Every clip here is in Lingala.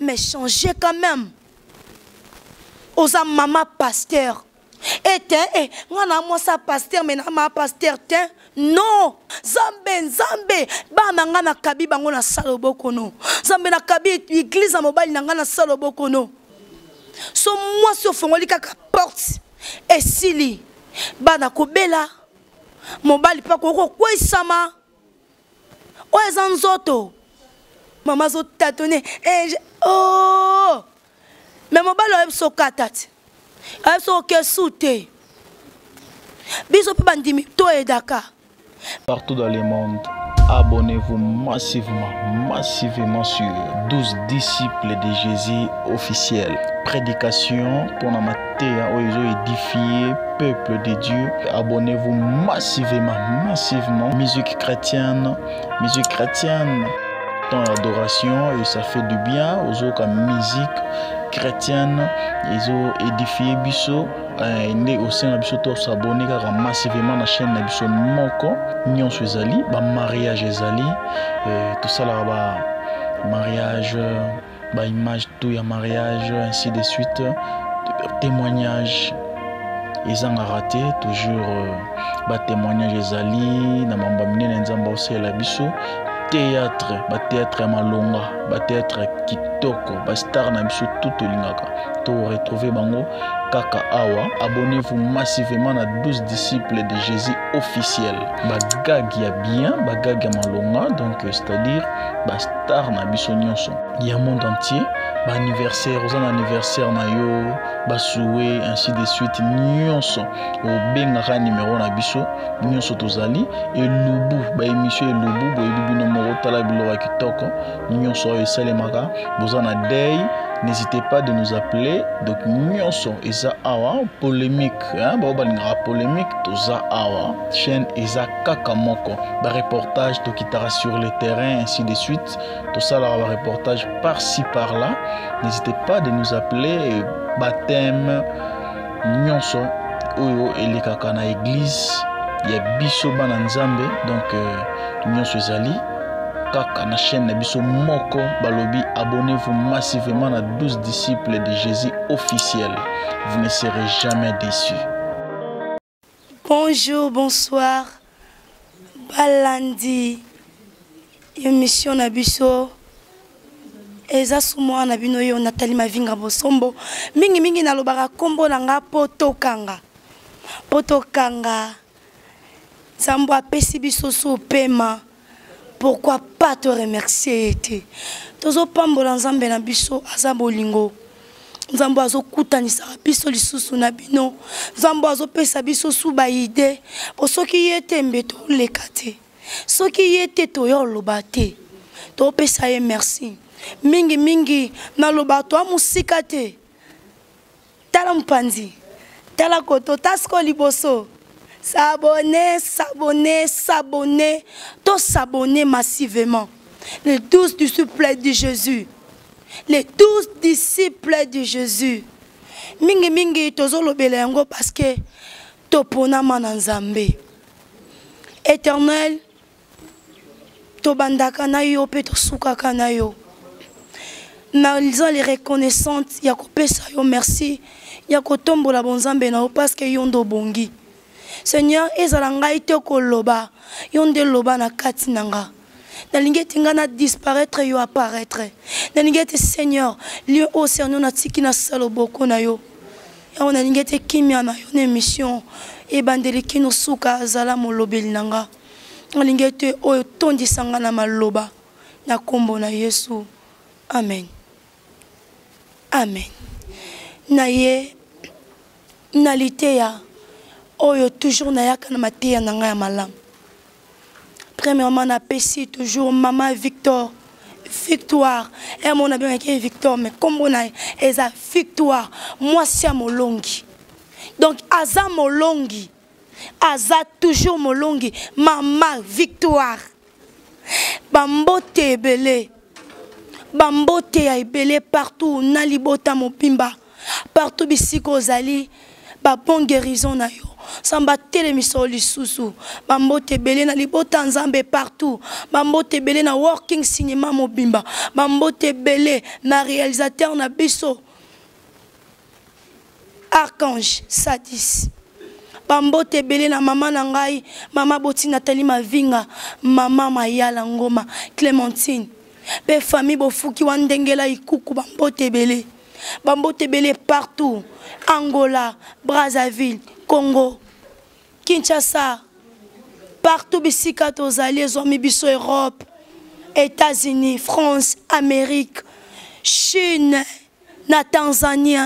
mais changer quand même. Aux maman pasteur. Et moi ça pasteur, mais ma pasteur, non. Zambe. Ba nanga na kabi bango na saloboko no. Zambe na kabi église à mobile nanga na saloboko no. So moi sur fongoli kaka porte. Et sili. Ba na kobela. Mobile pa koko kwa isama. Oezanzoto. Maman zo tatone. Oh. Mais mobile oeb so katat. Oeb so ke soute. Biso pe bandimi to e Dakar. Partout dans le monde, abonnez-vous massivement sur 12 disciples de Jésus officiels. Prédication pour la matière où ils ont édifié peuple de Dieu. Abonnez-vous massivement. Musique chrétienne. Dans l'adoration et ça fait du bien aux autres musique chrétienne. Ils ont édifié Bisso. Et aussi on a Bisso to s'abonner massivement à la chaîne de Bisso Moko. Nyon Suezali, mariage Ezali, tout ça là mariage, image tout ya mariage ainsi de suite, témoignage. Ils ont raté toujours témoignage Ezali na mamba minene nzamba aussi la Bisso. Théâtre malonga, théâtre kitoko, star na biso tout lingaka. To retrouver bango kaka awa. Abonnez-vous massivement à 12 disciples de Jésus officiels. Bagag ya bien, bagag ya malonga, donc c'est-à-dire star na biso nyonso. Il y a monde entier, anniversaire, aux anniversaire na yo, souhait ainsi de suite nyonso. Au bengaka numéro na biso nyonso tozali et lubu, émission et lubu boyebi no tala bilo kitoko nyonso esalemaka bozana day. N'hésitez pas de nous appeler. Donc nyonso eza awa polémique balinga polémique toza awa chaîne eza kaka moko reportage to kitara sur le terrain ainsi de suite tout ça là reportage par-ci par-là. N'hésitez pas de nous appeler. Baptême nyonso oyo elekaka na église ya biso bana nzambe donc nyonso ezali kaka na chaîne na biso moko balobi. Abonnez-vous massivement à 12 disciples de Jésus officiels. Vous ne serez jamais déçus. Bonjour, bonsoir. Balandi. Émission na biso. Eza sumo na bino yo Nathalie Mavinga Bosombo. Mingi na lobaka kombo na nga potokanga. Zambo apesi biso so pema. Pourquoi pas te remercier? Tozo pambola nzambe na biso aza bolingo. Nzambo azo kutanisa biso lisusu na bino. Nzambo azo pesa biso suba ide. Po soki yete mbeto lekate. Soki yete to yo lobate. To pesa ye merci. Mingi na lobato amusika te. Tala mpanzi. Tala koto tasko liboso. S'abonner, to s'abonner massivement. Les 12 disciples de Jésus. Les 12 disciples de Jésus. Mingi tozolo belengo parce que topona mananzambe. Éternel, to bandaka na yo pe to sukaka na yo. Nalisant les reconnaissantes, ya kopesa yo merci. Ya kotombola bonzambe na yo parce que yondo bongi. Seigneur, ezalanga ite koloba, yonde loba na kati nanga. Nalingeti nga na disparaître yo apparaître. Nalingeti Seigneur, lieu au Seigneur na tiki na saloboko na yo. Ya on nalingeti kimia na yo na émission e bandeli kino suka zala molobeli nanga. Nalingeti oyo tondisanga na maloba na kombo na Yesu. Amen. Naye nalitea oyo toujours na yaka na matia na nga ya malam. Premièrement na pesi toujours maman Victoire. Et mon bien qui Victor mais comme on a eza Victoire moi c'est molongi. Donc aza molongi. Aza toujours molongi maman Victoire. Bambote ebele. Bambote ya ebele partout nalibota mopimba. Partout bisiko zali ba bon guérison na yo. Samba telemiso lisusu. Bambote belé na libota nzambe partout. Bambote belé na working cinéma mobimba. Bambote belé na réalisateur na biso. Archange Sadis. Bambote belé na maman nangai, maman Boti Nathalie Mavinga, maman Mayala Ngoma, Clémentine. Pe famille bofuki wandengela ikuku bambote belé. Bambote belé partout. Angola, Brazzaville, Congo, Kinshasa. Partout bisika tozali zomi biso Europe, États-Unis, France, Amérique, Chine, na Tanzanie.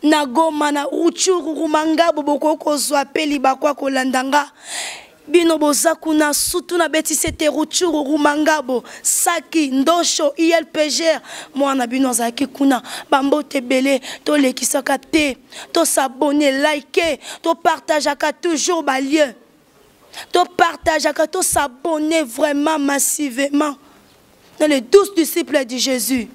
Na Goma na Ruchuru Rumangabo boko kozwa peli bakwa kolandanga bino bozakuna sutu na beti sete Ruchuru Rumangabo Saki Ndosho ILPGR mwana bino zaki kuna bambote belé to lekisaka te to s'abonner liker to partageaka toujours ba lien to partageaka to s'abonner vraiment massivement dans les 12 disciples de Jésus.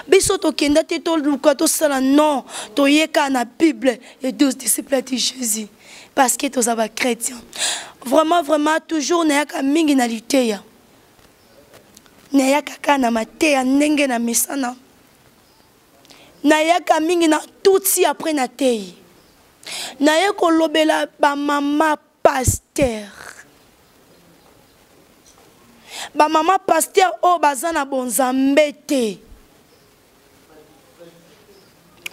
Biso to kenda te to luka to sala non to yeka na Bible les 12 disciples de Jésus parce que tous aba chrétiens vraiment toujours na yaka mingi na liteya na yaka kana mateya ndenge na misana na yaka mingi na tuti après na tei na yeko lobela ba mama pasteur o bazana bonzambe te.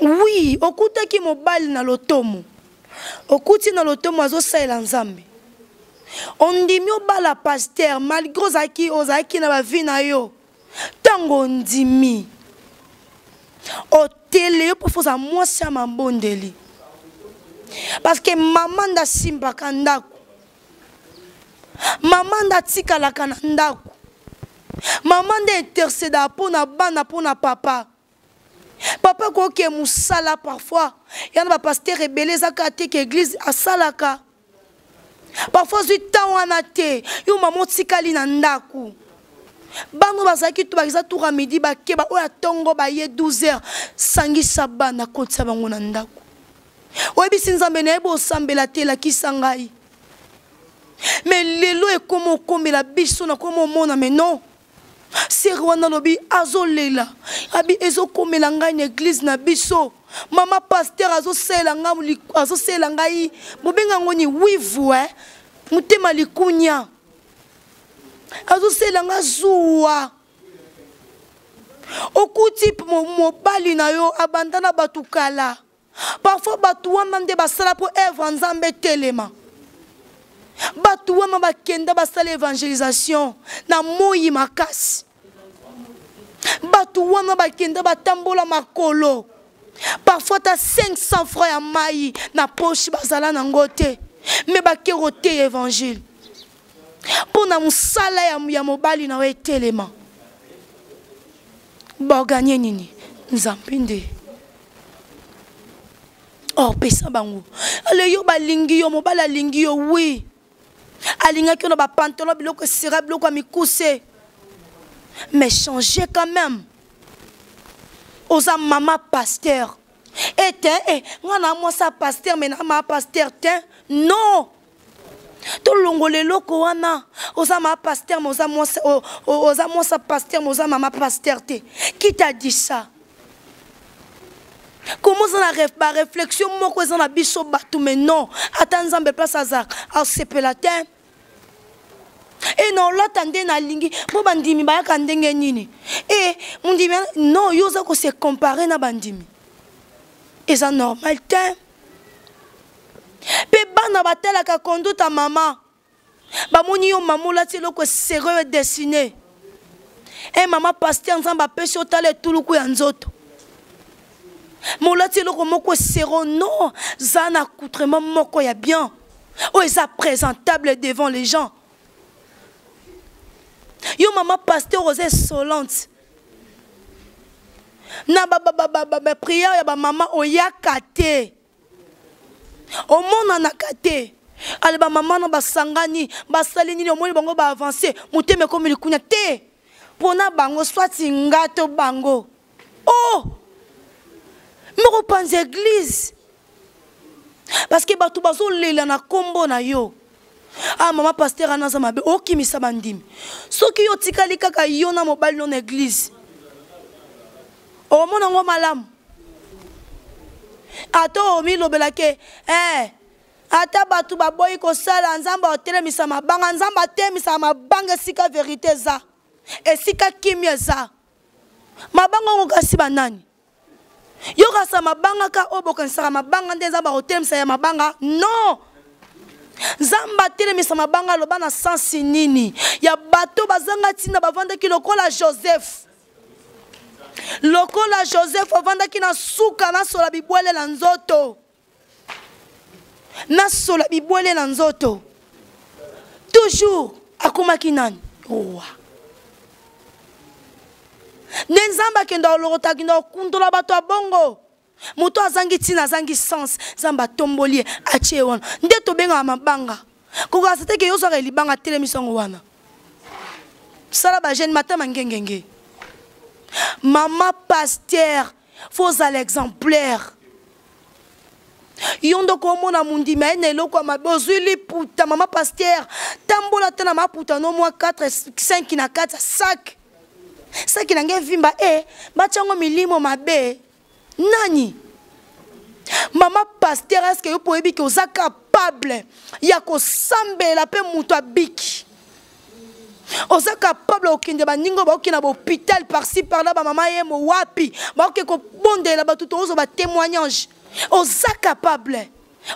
Oui, okuta ki mobali na lotomo. Okuti na lotomo azo saela nzambe. Ondimi obala pasteur malgré ozaki na bavi na yo. Tango ondimi. Otele yo pofoza mwasi ya mabondeli. Parce que maman nda simbaka ndako. Maman nda tikalaka na ndako. Maman nda interceda pona bana pona papa. Papa koke musala parfois yana ba pasteur rebelle zaka te ke église asalaka parfois du temps wana te yo maman tikali na ndaku bano bazaki to bakiza tour à midi bakeba oya tongo ba ye 12h sangi sabana kotsa bango na ndaku oyebi sinzambe na ebo sambela te la kisangai mais lelo e komo kombela biso na komo mona mais non. C'est Rwanda lobi azolela abi ezo komela ngai na église na biso mama pasteur azosela ngai bobenga ngoni wivu mutema likunya azosela nga zuwa okuti mobali na yo abandana batukala parfois batu wana nde basala po œuvre nzambe telema batu wana bakenda basala évangélisation na moyi makasi batu wana bakenda batambola makolo parfois ta 500 francs ya mai na poche bazala na ngote mais bakero te évangile pona musala ya mobali na we telema ba gagner nini nzambinde oh pesa bango ale yo balingi yo mobala lingi yo oui alinga ki na ba pantalon biloko sera biloko mikuse mais changer quand même oza mama pasteur et ngana moi sa pasteur mais na mama pasteur non to longole loko wana oza mama pasteur mais oza moi sa pasteur mais oza mama pasteur te qui t'a dit ça? Comment ça la réflexion moko eza na biso batu mais non attends nzambe place azar a sepelatin et non là tande na lingi bo bandimi ba ka ndenge nini et mundimi non yoza ko se comparer na bandimi et ça normal te pe bana batela ka conduite à maman ba moni yo mamula ti loko sérieux dessiné et maman pasteur nzamba pesi otale tuluku ya nzoto molati loko moko sero non zana accoutrement moko ya bien oh eza présentable devant les gens yo maman pasteur osé solente na ba prière ya ba maman oyaka te omona na kate ale ba maman na basangani basali nini omoni bango ba avancer muteme comme likunya te pona bango soit ngato bango oh mais repense église Parce que bato bazo lela na kombo na yo. Ah maman pasteur anaza mabe okimisa bandimi. Soki yo tikali kaka yo na mobali non église. O mona ngo malamu. Ato omi lobela ke ata bato baboyi ko sala nzamba otelemisa mabanga nzamba temisa mabanga sika vérité za. Et sika kimia za. Mabanga ngo kasi banani. Yo kasa mabanga ka oboka nsaka mabanga nde nzamba otelemisa ya mabanga non. Nzamba telemisa mabanga loba na sensi nini ya bato bazanga tina bavanda ki lokola Joseph. Lokola Joseph avanda ki na suka na sola bibwele na nzoto. Na sola bibwele na nzoto. Toujours akomaki nani? Roi. Nzamba kenda olorota kenda kundola bato abongo. Moto azangi tina azangi sens zamba tombolie ache wana. Nde to benga mabanga. Koko asate ke yoso li banga telemisongo wana. Sala ba jeune matin mangengenge. Maman pasteur, faux à l'exemplaire. Yondo komo na mundi maene loko mabozuli puta maman pasteur. Tambola tena maputa no moi 4 5 na 4 sac. Sac na nge vimba bachango milimo mabe. Nani? Maman pasteur est-ce que vous pouvez dire que vous êtes capable ya ko sambela pe muto abiki. Vous êtes capable okinde baningo ba okina ba hôpital par-ci par-là ba maman yemo wapi ba okeko bondela ba tout ozo ba témoignage. Vous êtes capable.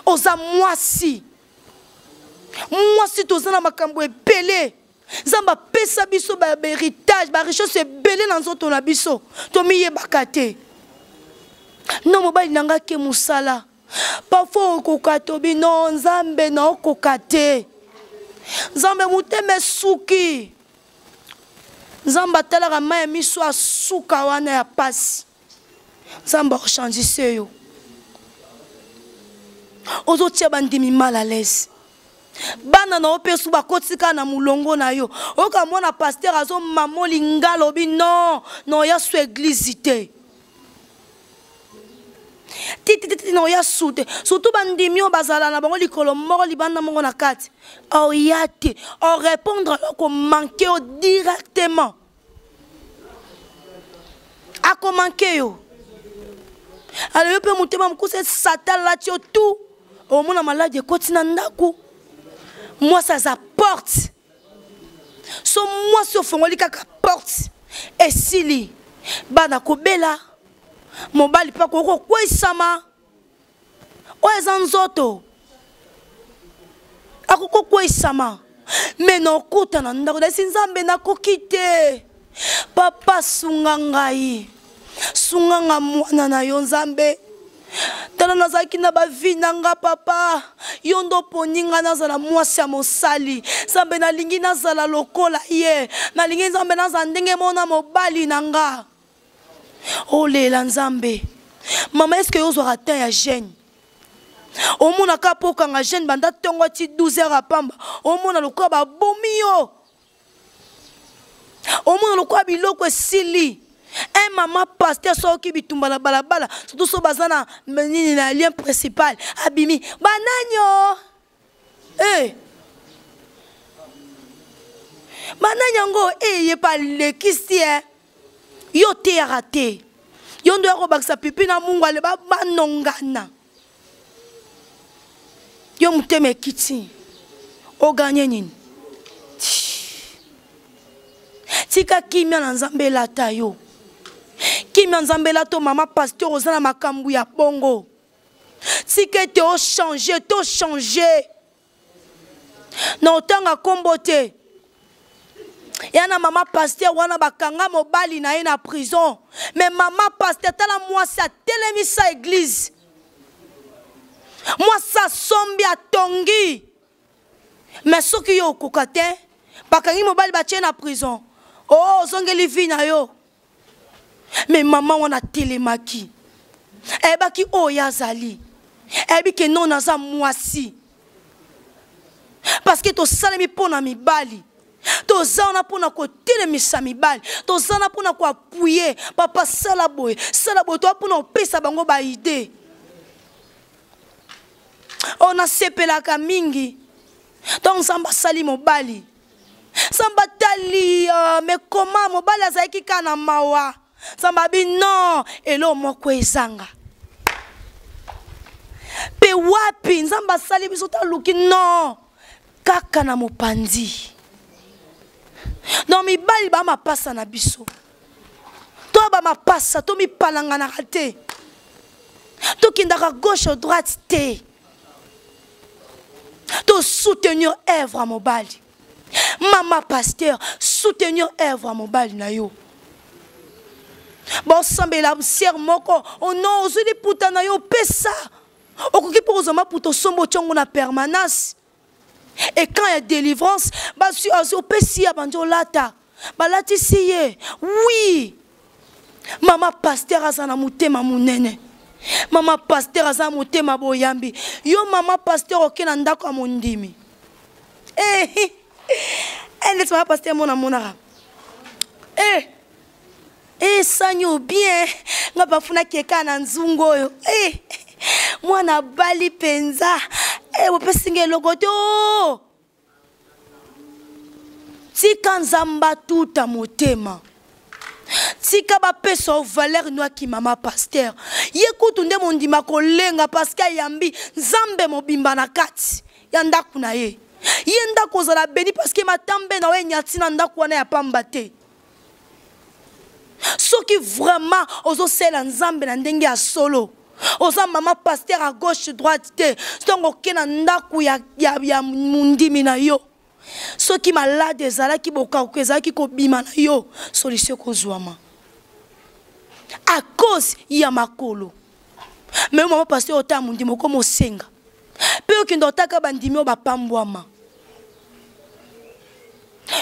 Vous êtes moi si tous na makambo ebele. Zamba pesa biso ba héritage ba richesse ebele na nzoto na biso. To miye bakate. Non mobali nanga ke musala. Parfois okokato bino nzambe na okokate. Nzambe muteme suki. Nzamba talaka maya miso asuka wana ya pasi. Nzamba ochanjise yo. Ozo tia bandimi mal à l'aise. Bana na opesu bakotika na mulongo na yo. Oka mona pasteur azo mamoli ngalo bi non ya su église te. Titi no ya sute surtout bandimio bazala na bango likolo moko libanda mongo na kati o yate o répondre ko manquer directement a ko manquer yo alors yo pe mutema mukuse satan la tio tout au mona malade kotina ndako moi ça sa porte so moi so fongoli kaka porte et sili bana ko bela mobali pa ko kwesama o ezanzoto akoko kwesama meno kuta na ndako da sinzambe na kokite papa sunga ngai sunga nga mwana na yo nzambe tala nazaki na bavina nga papa yondo poninga nazala mwasi ya mosali nzambe nalingi nazala lokola ye nalingi nzambe nazala ndenge mona mobali na nga. Oh lela nzambe mama est-ce que vous aurez atteint ya jeune au mona kapoka nga jeune banda tongo ti 12h à pamba au mona lokwa ba bomio au mona lokwa biloko esili un maman pasteur so ki bitumba na balabala surtout so bazana menini na lien principal abimi bananyo bananyo ngo ye pa lekisi yo te raté yo ndo ko bakisa pipi na mungu ale ba nongana yo muteme kiti o gagné nini tika kimia na nzambe lata yo kimia nzambe lato mama pasteur ozana makambu ya bongo tika te o changer na otanga kombote. Yana mama pasteur wana bakanga mobali na ye na prison. Mais mama pasteur tala moi sa telemisa église. Moi sa sombi atongi. Mais soki yo kokate bakangi mobali ba tie na prison. Oh zongeli vi na yo. Mais maman wana telemaki. Ebaki o yazali. Ebi ke non naza mwasi. Parce que to salemi pona mibali. Tozana pona ko telemisa mibali tozana pona ko appuyer papa salaboy to pona pesa bango ba idée On a sepelaka mingi. Donc samba sali mobali. Samba tali mais comment mobali azaki kana mawa. Samba bi non elo moko ezanga. Pe wapi nzamba sali biso ta luki non kaka na mopandi. Donc mi bali ba ma passa na biso. To ba ma passa to mi palanga na raté. To kindaka gauche droite te. To soutenir œuvre à mobali. Maman pasteur soutenir œuvre à mobali na yo. Bon semble la serre moko oh non ozuli puta na yo pesa. Okoki pour ozama puto sombo tiongo na permanence. Et quand il y a délivrance, bah si opesi ya banjo lata. Ba lati siye. Oui. Maman pasteur azana mutema munene. Maman pasteur azana mutema boyambi. Yo maman pasteur okena ndako amondimi. Elle maman pasteur mona monara. Sanyo bien. Nga bafuna keka na nzungo yo. Mwana bali penza. Opesinge logoto. Tika nzamba tuta motema. Tika ba peso valeur noa ki mama pasteur. Yekutu nde mondima kolenga parce que yambi nzambe mobimba na kati. Yanda kuna ye. Yenda kozala beni parce que matambe na we nyati na ndaku wana ya pamba te. Soki vraiment ozo sela nzambe na ndenge ya solo. Oza mama pasteur à gauche droite te. Stongo kena ndaku ya mundimi na yo. Soki malade ezala ki boka okezala ki kobima na yo. Solution kozwama. À cause ya makolo. Mais maman pasteur ota mundimi ko mosenga. Pe okindotaka bandimi ba pambwama.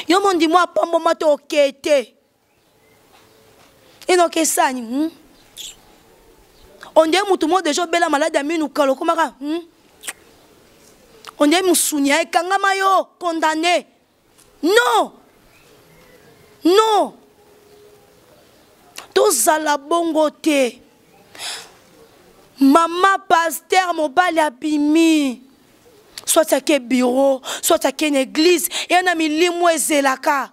Yo mondimi wa pambwama to okete. Inoke sani. On dit que tout déjà bela malade ami nous kalo komaka. On dit musunya kangama yo condamné. Non. Non. Tous à la bongo te. Maman pasteur mobile abimi. Soit à quel bureau, soit à quelle église, et un ami limwe zelaka.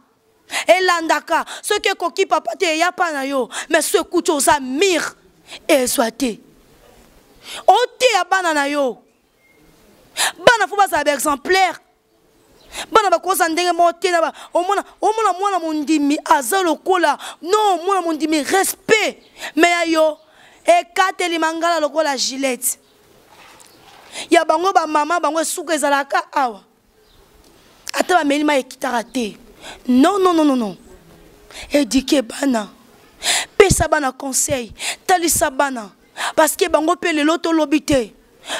Et landaka, ce que koki papa te ya pa na yo, mais ce kucho za mir. Et soité. Ote ya bana na yo. Bana faut pas ça exemplaire. Bana ba kosa ndenge mote na ba. Omona mwana mondimi azalo kola. Non, mwana mondimi respect. Mais yo e kateli mangala lokola Gillette. Ya bango ba mama bango suka ezalaka awa. Ata ba melima ekitara te. Non non non non non. Éduquer bana. Pesa bana conseil, talisa bana parce que bango pe le loto lobité.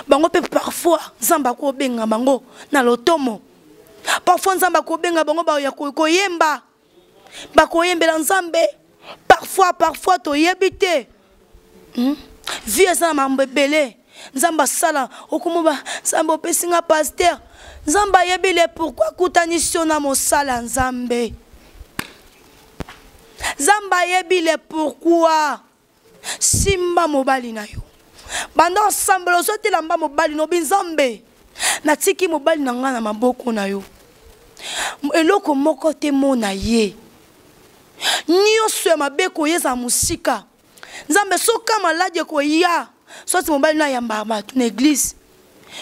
Bango pe parfois zamba ko benga bango na lotomo. Parfois zamba ko benga bango ba ya ko yemba. Ba ko yembela nzambe. Parfois to yebité. Vie ça mambe belé. Nzamba sala okumuba zamba pesinga pasteur. Nzamba yebile pourquoi kutanisio na mosala nzambe. Zamba yebile pourquoi simba mobali na yo. Banda ensemble osote lamba mobali no binzambe. Na tiki mobali na nga na maboko na yo. Eloko moko te mona ye. Nyonso ya mabeko yeza musika. Nzambe soka malade ko ya. Sote mobali na yamba batu na église.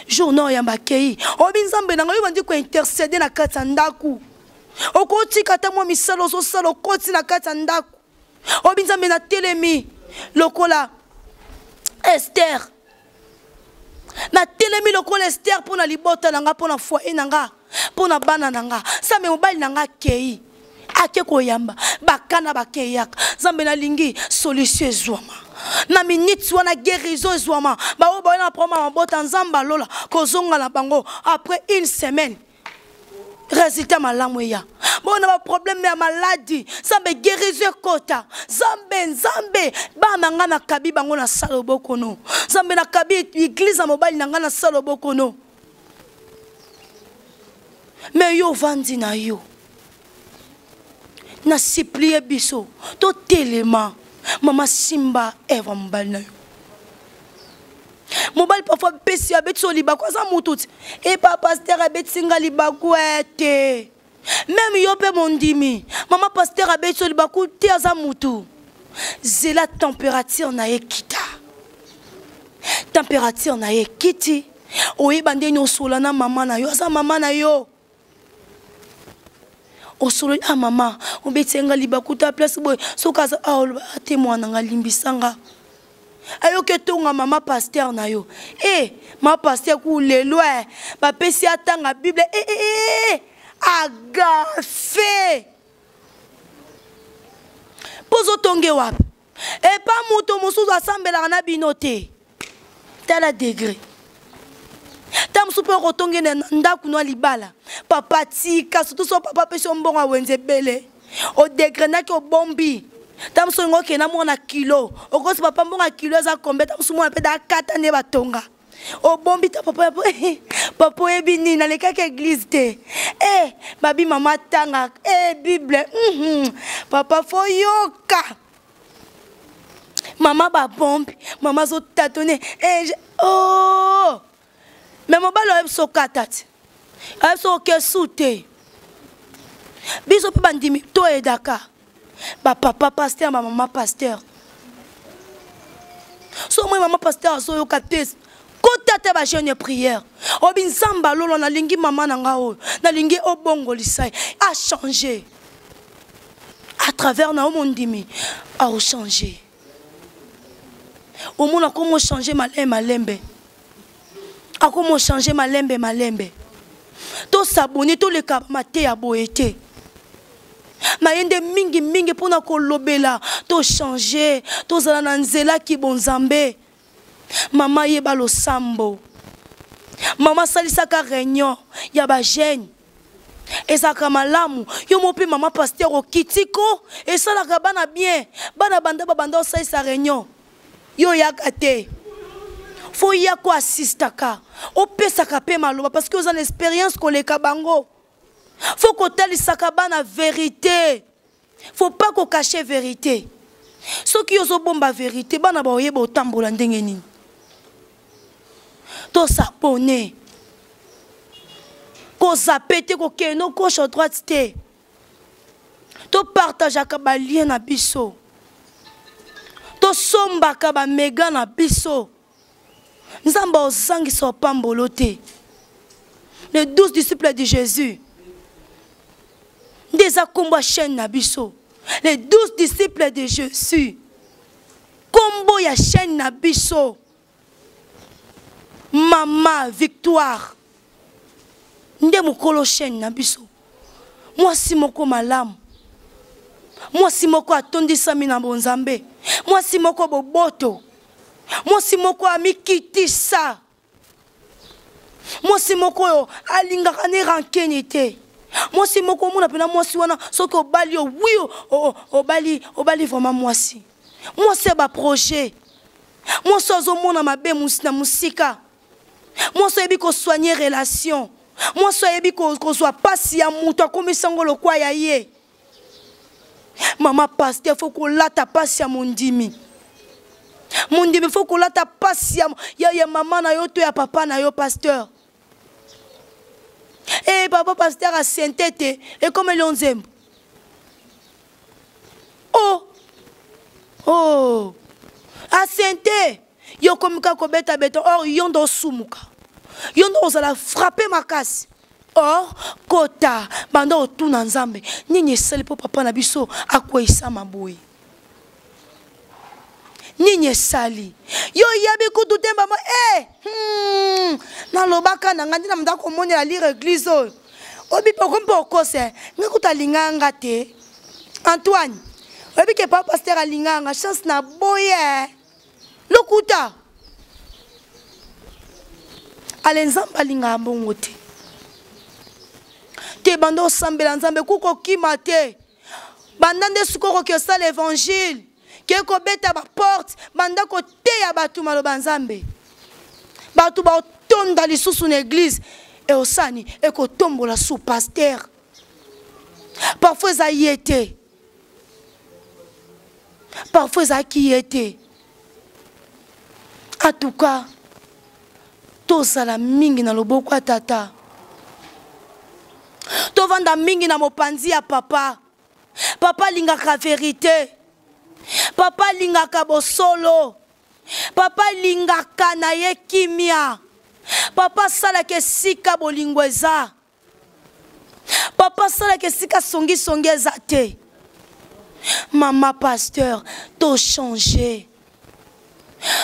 Journal yamba kei. Obi nzambe na nga yo bandi ko intercéder na kati ya ndaku. Okoti kata mo misalo so salo koti na kati ya ndaku. Obi nzambe na telemi lokola Esther. Na telemi lokola Esther pour na libota nanga pour na foyer nanga pour na bana nanga. Sa me mobali nanga kei. Ake ko yamba bakana bakeyaka. Nzambe na lingi solution ezwama. Na minute wana guérison ezwama. Ba o ba na proma mabota nzamba lola kozonga na bango après une semaine. Résultat malamu ya. Bon on a un problème ya maladie. Zambe guérison kota. Zambe ba manga na kabi bango na salobo kono. Zambe na kabi église na mobile nanga na salobo kono. Mais yo vandi na yo. Na supplier biso to telema mama simba eva mobile na yo. Mobile parfois pesi abeti so libaku aza mututi. Et papa pasteur abeti singa libaku ete. Même yo pe mondimi. Maman pasteur abeti so libaku te aza mutu. C'est la température na ekita. Température na ekiti. Oye bande nyo solana maman na yo aza maman na yo. O solo a maman, o betenga libaku ta place boy. So kaza a témoin nga limbisanga. Ayo ke tonga mama pasteur na yo. Ma pasteur ku lelo ba pesi atanga Bible agafe. Pozo tonge wap. Pas muto musuzu asambela na binote. Tala degré. Tam super rotonge ndaku no libala. Papa tika surtout so papa pesi mbonga wenze bele. O degré na ki o bombi. Tam so ngoke na mona kilo. O kosi papa mbonga kilo za kombe tam so mona pe da kata ne batonga. O bombi ta papa papa ebini na leka ke église te. Babi mama tanga Bible. Papa fo yoka. Mama ba bombi, mama zo tatone. Oh. Mais mon balo so katat. Ay so ke soute. Biso pe bandimi to edaka. Ba papa pasteur, ma maman pasteur. So moi maman pasteur so yo kates. Kota te ba jeune prière. Obi nzamba lolo na lingi mama nanga o. Na lingi obongo lisai a changé. À travers na mondimi a changé. Au monde a comment changer malembe. A comment changer malembe. To s'abonner to le kabamate ya boete. Mayende mingi pona ko lobela to changer to zala na nzela ki bonzambe. Mama yeba lo sambo. Mama salisaka réunion ya ba jeune. Ezaka malamu yo mopi mama pasteur o kitiko et ça la bana bien bana banda o sa réunion. Yo yakate. Faut y quoi assistaka. O pesaka pe maloba parce que vous avez l'expérience ko le kabango. Faut qu'on telle sakaba na vérité. Faut pas qu'on cache vérité. Ceux qui ont bomba vérité, bana ba oyeba otambola ndenge nini. To s'abonner. Ko zapete ko keno gauche à droite te. To partage ka ba lien na biso. To somba ka ba mega na biso. Nzamba ozangi so pambolote. Les 12 disciples de Jésus. Des akomba chaîne na biso. Les 12 disciples de Jésus. Combo ya chaîne na biso. Mama victoire. Nde mukolo chaîne na biso. Moi si moko malamu. Moi si moko atondisa mina bonzambe. Moi si moko boboto. Moi si moko amikitisa. Moi si moko alinga kane rankenite. Moi si moko mona pena moi si wana soko obali oui obali vraiment moi si. Moi c'est ba projet. Moi so mona mabe musina musika. Moi so yebi ko soigner relation. Moi so yebi ko soit pasi ya muto comme sangolo kwa ya ye. Mama pasteur faut ko lata pasi ya mondimi. Mondimi faut ko lata pasi ya maman na yo to ya papa na yo pasteur. Et papa pasteur a sainteté et comme l'onzem. Oh. A sainteté. Yo komika ko beta beton or yondo sumuka. Yondo ozala frapper ma casse. Or kota banda otuna nzambe. Nini sali po papa na biso akwesa maboyi. Nini sali. Yo yabi kutu temba mo na lobaka na ngandi na mdako mone la lire église. Obi po kompo kose. Ngikuta linganga te. Antoine. Obi ke papa pasteur alinganga chance na boye. Lokuta. Alenzamba linga mbongo te. Te bando sambela nzambe kuko kimate. Bandande sukoko ke sa l'évangile. Ke ko beta ba porte, banda ko te ya batu maloba nzambe. Batu ba tonda lisusu na église et osani et ko tombola sous pasteur. Parfois ça y était. Parfois ça qui était. En tout cas, tozala mingi na loboko ya tata, tovanda mingi na mopanzi ya papa. Papa lingaka vérité, papa lingaka bosolo, papa lingaka na ye kimia, papa salaka esika bolingo eza, papa salaka esika songi eza te. Maman pasteur, to changer.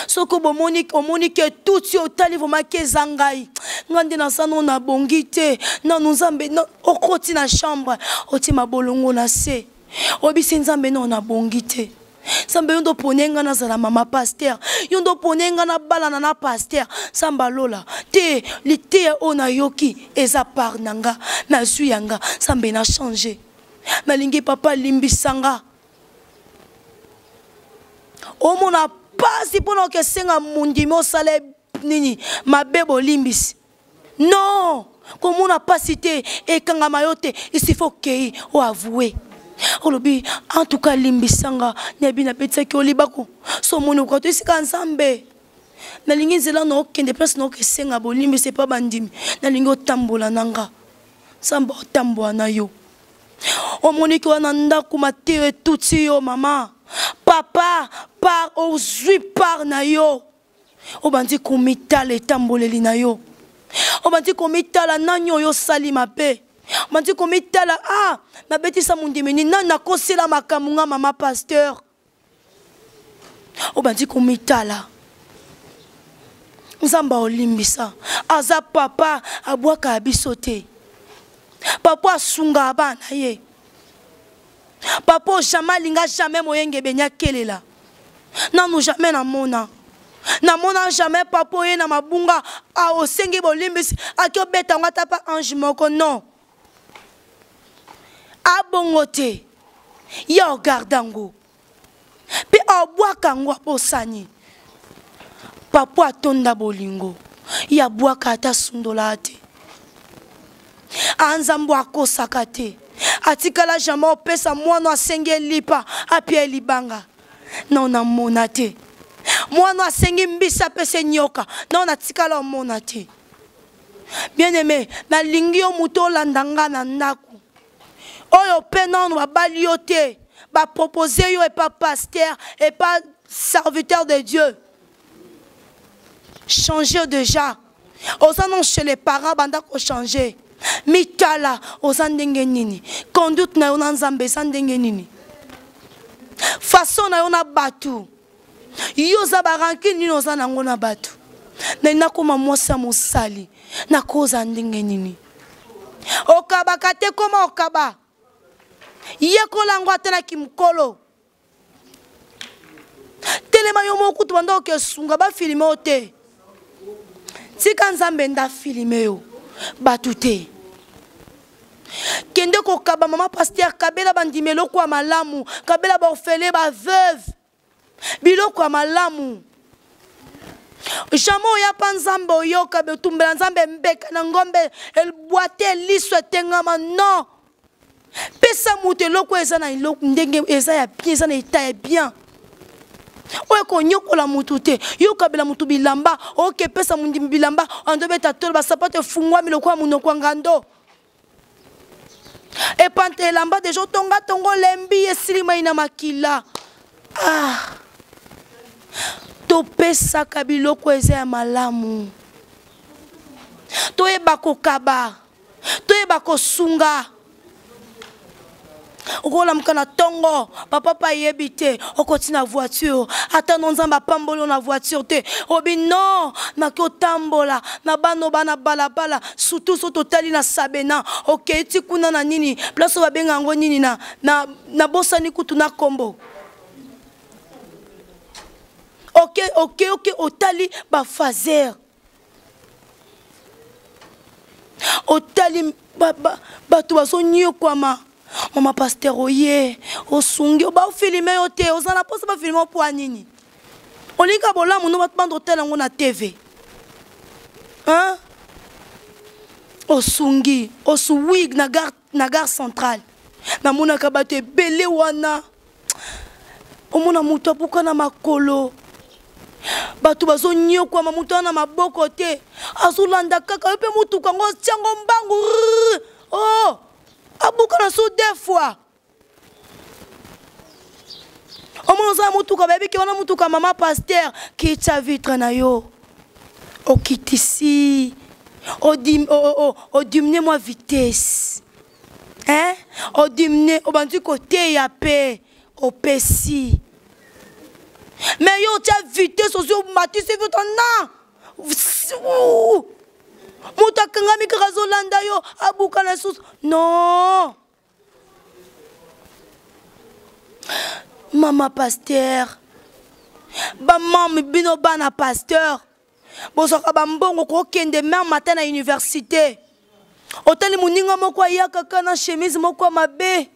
Soko bomoni que tout si otali voma kezangai. Ngande na sano na bongite, na nzambe na okoti na chambre, oti mabolongo na se. Obi nzambe na bongite. Samba yondo ponenga na zala mama pasteur, yondo ponenga na bala na pasteur, samba lola. Te li te ona yoki eza par nanga, na suyanga, samba na changer. Malingi papa limbisanga. Omona pasi pono ke senga mundimo sale nini mabebo limbisi. Non, comme on a pas cité et quand mayote, il faut qu'il o avoué. Olobi en tout cas limbisanga nebi na petsa ki olibako. So mono ko to sika nzambe. Na lingi zela no kende place no ke senga bolimbi c'est pas bandimi. Na lingi otambola nanga. Samba otamboa na yo. O moniki wana ndako matere tuti yo mama. Papa par ozui par na yo. O bandi komitale tamboleli na yo. O bandi komitala nanyo yo sali mabe. O bandi komitala na beti sa mundimeni na kosela makamunga mama pasteur. O bandi komitala. Nzamba olimbisa. Aza papa abwaka abisote. Papa asunga abana ye. Papa jamais linga jamais moyenge benya kelela. Nanu jamais na mona. Na mona jamais papa ye na mabunga a osengi bolimbisi akyo beta ngata pa ange moko non. Abongote. Ya gardango. Pe abwaka ngwa posani. Papa atonda bolingo. Ya bwaka ata sundola ate. Anzambo akosaka te. Atikala jamais opesa mwana asenge lipa apie libanga. Non na mona te. Mwana asengi mbisa pese nyoka. Non na tikala mona te. Bien aimé, na lingi yo muto landanga na ndaku. Oyo pe non babali yo te. Ba proposer yo et pas pasteur et pas serviteur de Dieu. Changer déjà. Osanon chez les parents banda ko changer. Mitala osandenge nini. Conduite na yo na nzambe sandenge nini. Façon na yo na batu. Yo za baranki nini osana ngo na batu. Na nakoma mwasa mosali. Na koza ndenge nini. Okaba kate koma okaba. Yeko lango atena kimkolo. Telema yo moku tu banda okesunga ba filime ote. Tika nzambe nda filime yo. Batute. Kende ko kaba mama pasteur kabela bandimelo kwa malamu, kabela ba orphelin ba veuve. Biloko ya malamu. Jamo ya panzambo yo kabe tumbela nzambe mbeka na ngombe el boite liso tengama non. Pesa mute loko eza na iloko ndenge eza ya bien eza na eta ya bien. Oye konyokola mutu te yo kabela mutu bilamba oke pesa mundi bilamba andobeta tolo ba sapato fungwa miloko ya munoko ngando e pante lamba de jotonga tongo lembi esilima ina makila to pesa kabiloko eza ya malamu to eba kokaba to eba kosunga. Okola mkana tongo papa pa yebite okoti na voiture ata nonzamba pambolo na voiture te obi non na ko tambola na bano bana balabala surtout so totali na sabena okay ti kuna na nini place ba benga ngo nini na bosani kutu na kombo okay otali ba fazer otali ba tu baso nyo kwama. Mama pasteur oye osungi oba filmer yo te ozana posa ba filmer po anini olinga bolamu no batbando hotel ngo na TV hein osungi osuwig na gare centrale na mona ka bato bele wana omona muto apuka na makolo bato bazo nyokwa mamutu na maboko te azolanda kaka pe mutu kango tiango mbangu oh abuka na so deux fois omonza mutu ka baby ki wana mutu ka mama pasteur ki tcha vitre na yo okitisi o diminuer moi vitesse hein o diminuer o bandu côté ya paix au pessi mais yo tia vitesse au matisse votre non muta kangami kazolanda yo abuka na sous non mama pasteur ba mam bino bana pasteur bosoka bambongo ko kende même matin à université otali muninga moko ya kaka na chemise moko mabe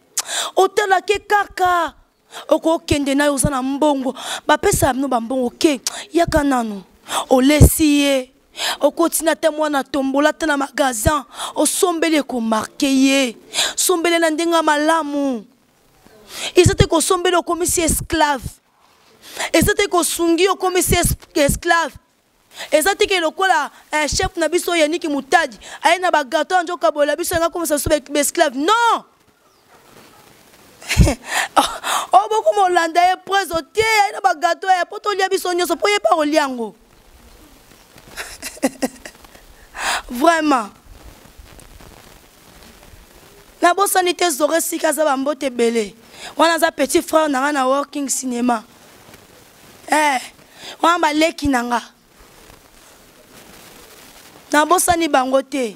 otala ke kaka oko kende na yo sana mbongo ba pesa no bambongo ke ya kananu olesiye okotina te mwana tombola te na magasin osombele ko marquer sombele na ndenga malamu isate ko sombele comme si esclave isate ko sungi comme si esclave ezati ke lokola chef na biso Yannick Mutadi ayena ba gâteau njoka bola biso nga comme ça so be esclave non oh beaucoup molanda e présenté ayena ba gâteau e poto lia biso nyoso po ye pa oliango vraiment na bo sanité zore sika za bambote belé wana za petit frère na working cinéma wana ba leki nanga na bosani bangote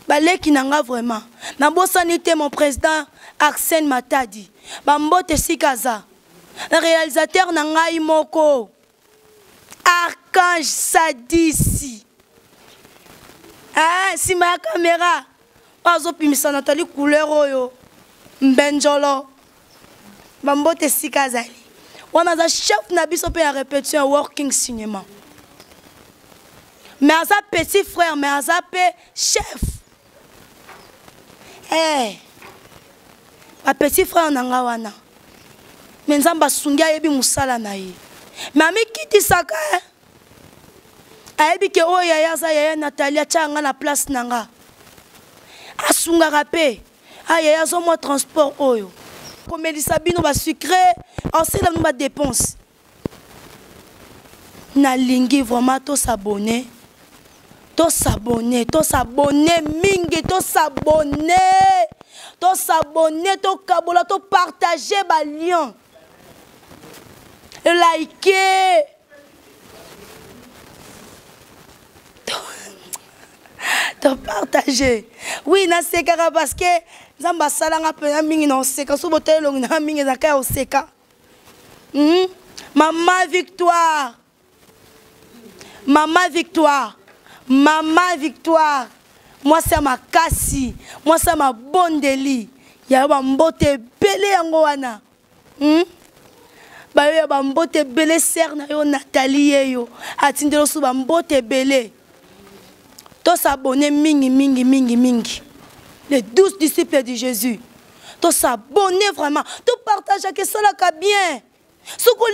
baleki nanga vraiment na bosani te mon président Arsène Matadi bambote sikaza le réalisateur nanga imoko Archange Sadisi si ma caméra bazo pimisa Nathalie couleur oyo mbenjolo bambote sikaza wana za chef na biso pe ya répétition working cinéma. Mais à sa petit frère, mais à sa chef. Ma petit frère nanga wana. Mais nzamba sungia yebi musala na ye. Mais ami kiti saka. Ayebi ke o yaya za yaya Natalia changa na place nanga. Asunga rapé. Yaya zo mo transport oyo. Comme Elisa bino ba sucré, on sait la ba dépense. Na lingi vraiment to s'abonner. To s'abonner mingi, to s'abonner, to kabola, to partager ba lien, liker, to partager. Oui, na seka parce que zamba salanga pe mingi na seka so botelo na mingi na ka seka. Maman Victoire. Maman Victoire, moi c'est ma kasi, moi c'est ma bondeli. Ya ba mbote belé yango wana. Ba yo ba mbote belé ser na yo Nathalie yo. Atindelo su ba mbote belé. To s'abonner mingi. Les 12 disciples de Jésus. To s'abonner vraiment, to partager que ça la bien. Soko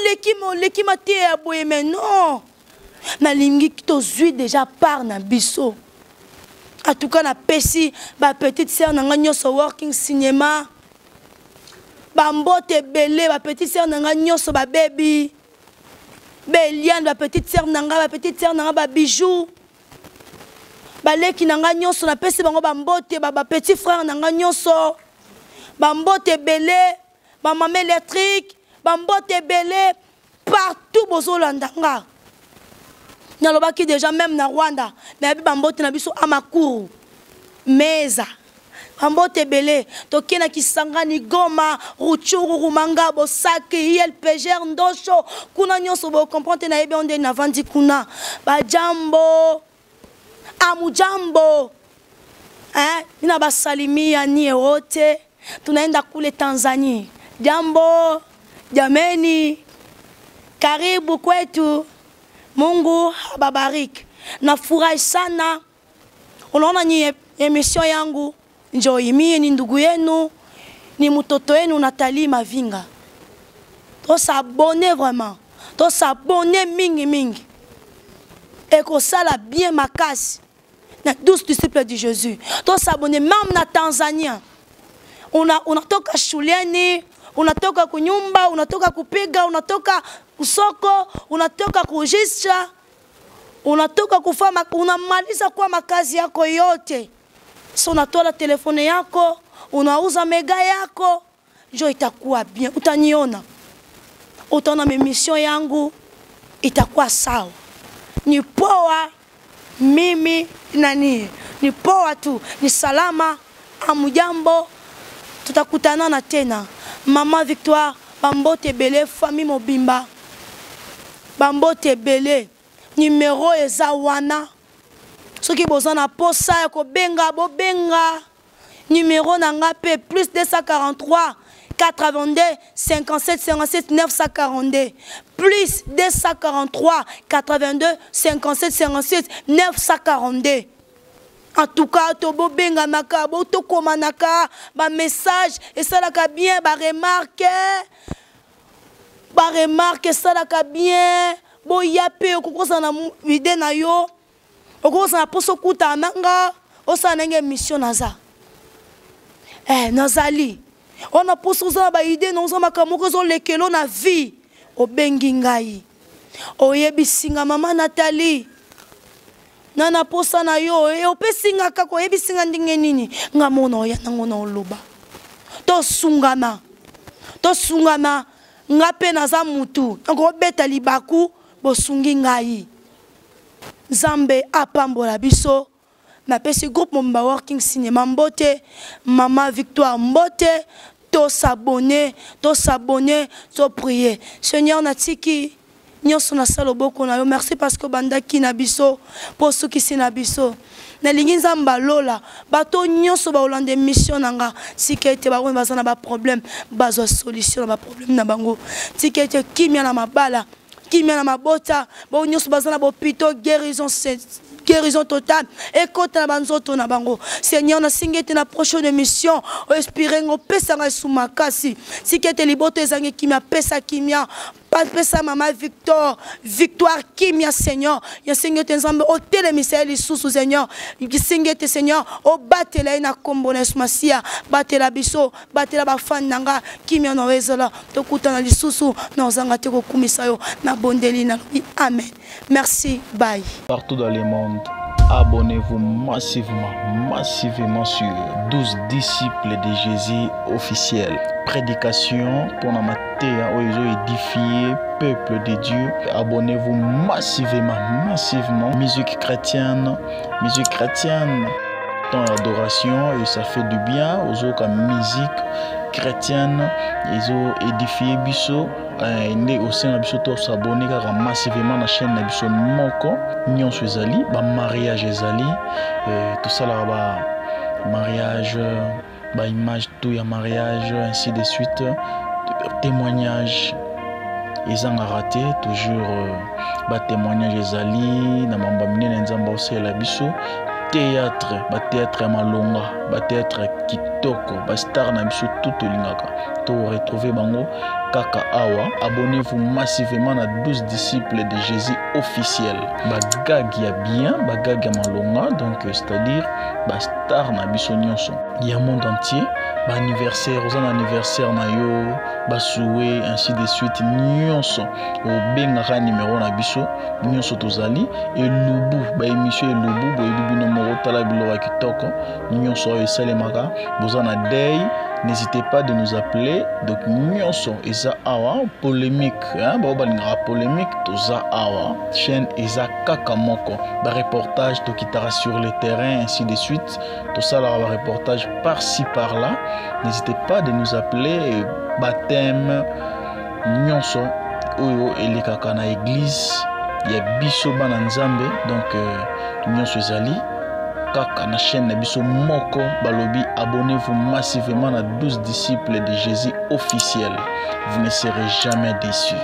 leki mate aboye mais non. Na lingi qui tozui déjà par na biso. En tout cas na pesi ba petite sœur nanga nyoso working cinéma. Ba mbote belé ba petite sœur nanga nyoso ba baby. Beliane ba petite sœur nanga ba bijou. Ba leki nanga nyoso na pesi bango ba mbote ba petit frère nanga nyoso. Ba mbote belé, ba maman électrique, ba mbote belé partout bozolanda. Nalobaki déjà même na Rwanda mais abi bambote na biso amakuru meza bambote belé tokena Kisangani Goma Ruchuru Rumanga Bosaki ILPG Ndosho kuna nyonso bo comprendre na yebe onde na vandi kuna bajambo amujambo nina basalimia ni wote tunaenda kule Tanzania jambo jameni karibu kwetu. Mungu ababariki. Nafurahi sana. Unaona ni emission yangu njoo mie ni ndugu yenu ni mtoto wenu Nathalie Mavinga. To s'abonner vraiment. to s'abonner mingi mingi et que ça la bien ma casse na 12 disciples de Jésus to s'abonner même na Tanzania unatoka shuleni unatoka kunyumba unatoka kupiga unatoka kusoko unatoka kujisha unatoka kufanya unamaliza kwa makazi yako yote so unatoa telefone yako unauza mega yako jo itakuwa bien utaniona utaona mission yangu itakuwa sawa ni poa mimi nani ni poa tu ni salama amujambo tutakutana tena Maman Victoire Bambote Belé famille Mobimba Bambote Belé numéro eza wana soki bozana posa ya ko benga bo benga numéro nanga pe plus 243 82 57 57 942 plus 243 82 57 57 942. En tout cas, tobo benga naka, bo to komanaka, ba message et ça la bien, ba remarque ça la bien, bo yape okokosa na ide na yo, okokosa na poso kuta nanga, osa nenge mission naza. Nazali. On a poso za ba ide na uzama kamoko zo lekelo na vie, o bengi ngai. Oyebi singa mama Nathalie. Nana posa na yo opesinga kako ebisinga ndenge nini ngamona oya nangona oloba to sungana ngape na za mutu ngo beta libaku bosungi ngai Zambe apambola biso na pesi groupe Momba Working Cinéma Mbote Maman Victoire Mbote to s'abonner to prier Seigneur natiki nyonso na sala boko na yo merci parce que bandaki na biso pour ceux qui si na biso na lingi nzamba lola bato nyonso ba olande mission nanga sikete ba wemba sana ba problème bazo solution na ba problème na bango sikete kimia na mabala kimia na mabota ba nyonso bazana ba hôpital guérison totale et côté na banzoto na bango Seigneur na singete na prochaine mission o espérer ngo pesa nga sumakasi sikete liboto ezangi kimia pesa kimia pesa Maman Victoire kimia Seigneur ya singete nzambe o telemisa lisusu Seigneur singete Seigneur o batela na kombo na sumasia batela biso batela ba fan nanga kimia no ezala tokuta na lisusu na ozanga te ko kumisa yo na bondeli na amen merci bye partout dans le monde. Abonnez-vous massivement sur 12 disciples de Jésus officiels. Prédication pour la matière où ils ont édifié peuple de Dieu. Abonnez-vous massivement. Musique chrétienne. Dans l'adoration et ça fait du bien aux autres musique chrétienne. Ils ont édifié biso. Né au sein de biso to s'abonner massivement la chaîne de biso moko nyonso ezali ba mariage ezali tout ça là ba mariage ba image tout ya mariage ainsi de suite témoignage ezanga raté toujours ba témoignage ezali na mamba minene nzamba osela biso théâtre ya malonga théâtre kitoko star na biso tout olingaka to retrouver bango kaka awa. Abonnez-vous massivement à 12 disciples de Jésus officiels. Bagag ya bien, bagag ya malonga, donc c'est-à-dire star na biso nyonso ya monde entier. Anniversaire, aux anniversaire na yo, souhait ainsi de suite nyonso o benga numéro na biso nyonso tozali et lubu émission et lubu boyebi bino moko tala bilo kitoko nyonso esalemaka bozana day. N'hésitez pas de nous appeler. Donc, nyonso eza awa polémique, polémique toza awa chaîne eza kaka moko. Ba reportage to kitara sur le terrain ainsi de suite. Tout ça là reportage par-ci par-là. N'hésitez pas de nous appeler. Baptême nyonso oyo elekaka na église ya biso bana nzambe. Donc nyonso ezali kaka na chaîne na biso moko balobi. Abonnez-vous massivement à 12 disciples de Jésus officiels. Vous ne serez jamais déçus.